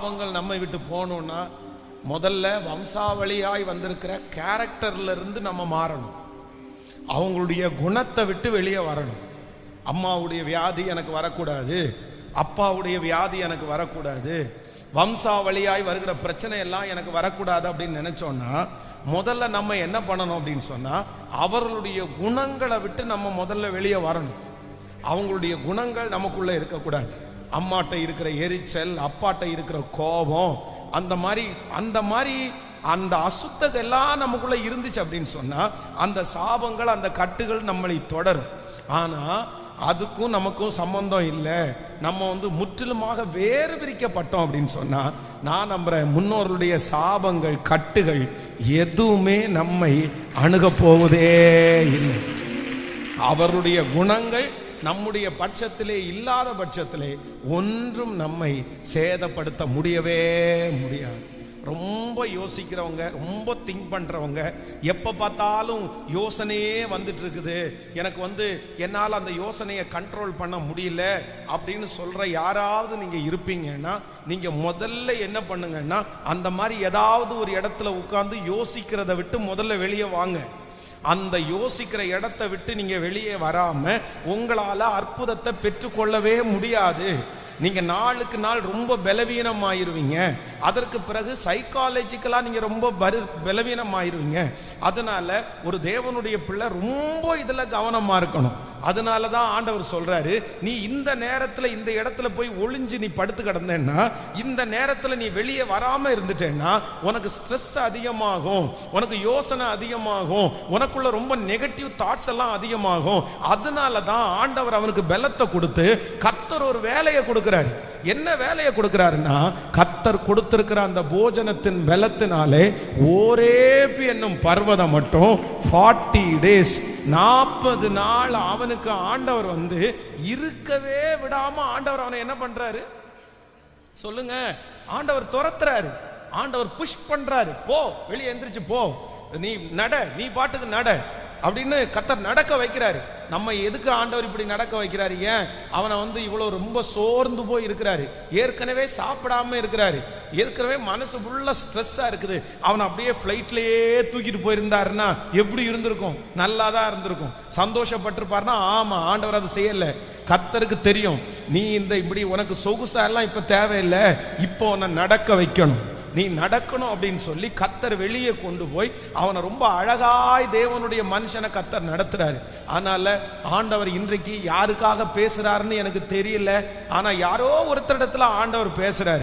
சாபங்கள் நம்மை விட்டு போகணும்னா முதல்ல வம்சாவளியாய் வந்திருக்கிற கேரக்டர்ல இருந்து நம்ம மாறணும். அவங்களுடைய குணத்தை விட்டு வெளியே வரணும். அம்மாவுடைய வியாதி எனக்கு வரக்கூடாது, அப்பாவுடைய வியாதி எனக்கு வரக்கூடாது, வம்சாவளியாய் வருகிற பிரச்சனை எல்லாம் எனக்கு வரக்கூடாது அப்படின்னு நினைச்சோன்னா முதல்ல நம்ம என்ன பண்ணணும் அப்படின்னு சொன்னா அவர்களுடைய குணங்களை விட்டு நம்ம முதல்ல வெளியே வரணும். அவங்களுடைய குணங்கள் நமக்குள்ள இருக்கக்கூடாது. அம்மாட்ட இருக்கிற எரிச்சல், அப்பாட்ட இருக்கிற கோபம், அந்த மாதிரி அந்த அசுத்தம் எல்லாம் நமக்குள்ள இருந்துச்சு அப்படின்னு சொன்னா அந்த சாபங்கள், அந்த கட்டுகள் நம்மளை தொடரும். ஆனா அதுக்கும் நமக்கும் சம்பந்தம் இல்லை. நம்ம முற்றிலுமாக வேறு பிரிக்கப்பட்டோம் அப்படின்னு சொன்னா நான் நம்புறேன் முன்னோர்களுடைய சாபங்கள், கட்டுகள் எதுவுமே நம்மை அணுக போவதே இல்லை. அவருடைய குணங்கள் நம்முடைய பட்சத்திலே இல்லாத பட்சத்திலே ஒன்றும் நம்மை சேதப்படுத்த முடியவே முடியாது. ரொம்ப யோசிக்கிறவங்க, ரொம்ப திங்க் பண்றவங்க, எப்ப பார்த்தாலும் யோசனையே வந்துட்டு இருக்குது, எனக்கு என்னால் அந்த யோசனையை கண்ட்ரோல் பண்ண முடியல அப்படின்னு சொல்ற யாராவது நீங்க இருப்பீங்கன்னா நீங்க முதல்ல என்ன பண்ணுங்கன்னா அந்த மாதிரி ஏதாவது ஒரு இடத்துல உட்கார்ந்து யோசிக்கிறத விட்டு முதல்ல வெளியே வாங்க. அந்த யோசிக்கிற இடத்தை விட்டு நீங்க வெளியே வராம உங்களால அற்புதத்தை பெற்றுக்கொள்ளவே முடியாது. நீங்க நாளுக்கு நாள் ரொம்ப பலவீனமாயிருவீங்க. அதற்கு பிறகு சைக்காலஜிக்கலா நீங்க ரொம்ப பலவீனமாயிருவீங்க. அதனால ஒரு தேவனுடைய பிள்ளை ரொம்ப இதுல கவனமா இருக்கணும். அதனாலதான் ஆண்டவர் சொல்றாரு, நீ இந்த நேரத்துல இந்த இடத்துல போய் ஒளிஞ்சு நீ படுத்து கிடந்தேன்னா, இந்த நேரத்துல நீ வெளியே வராம இருந்துட்டேன்னா உனக்கு ஸ்ட்ரெஸ் அதிகமாகும், உனக்கு யோசனை அதிகமாகும், உனக்குள்ள ரொம்ப நெகட்டிவ் தாட்ஸ் எல்லாம் அதிகமாகும். அதனாலதான் ஆண்டவர் அவனுக்கு பலத்தை கொடுத்து கர்த்தர் ஒரு வேலையை கொடுக்கிறார். என்ன வேலையை கொடுக்கிறாருன்னா கர்த்தர் கொடுத்திருக்கிற அந்த போஜனத்தின் பலத்தினாலே ஓரேப் என்னும் பர்வதம் மட்டும் 40 days 40 நாள் அவனுக்கு ஆண்டவர் இருக்கவே விடாம ஆண்டவர் அவனை என்ன பண்றாரு சொல்லுங்க? ஆண்டவர் துரத்துறாரு, ஆண்டவர் புஷ் பண்றாரு. போ, வெளியே எந்திரிச்சு போ, நீ நட, நீ பாட்டுக்கு நட அப்படின்னு கர்த்தர் நடக்க வைக்கிறாரு. நம்ம எதுக்கு ஆண்டவர் இப்படி நடக்க வைக்கிறாரு? ஏன் அவனை இவ்வளவு ரொம்ப சோர்ந்து போய் இருக்கிறாரு, ஏற்கனவே சாப்பிடாம இருக்கிறாரு, ஏற்கனவே மனசு ஃபுல்லா ஸ்ட்ரெஸ்ஸா இருக்குது. அவன் அப்படியே ஃபிளைட்லயே தூக்கிட்டு போயிருந்தாருன்னா எப்படி இருந்திருக்கும்? நல்லா தான் இருந்திருக்கும், சந்தோஷப்பட்டிருப்பாருன்னா. ஆமா, ஆண்டவர் அது செய்யல. கர்த்தருக்கு தெரியும் நீ இப்படி உனக்கு சொகுசா எல்லாம் இப்ப தேவையில்லை, இப்போ உன்னை நடக்க வைக்கணும், நீ நடக்கணும் அப்படின்னு சொல்லி கர்த்தர் வெளியே கொண்டு போய் அவனை ரொம்ப அழகாய் தேவனுடைய மனுஷனை கர்த்தர் நடத்துறாரு. அதனால ஆண்டவர் இன்றைக்கு யாருக்காக பேசுறாருன்னு எனக்கு தெரியல, ஆனா யாரோ ஒருத்தரிடத்துல ஆண்டவர் பேசுறாரு.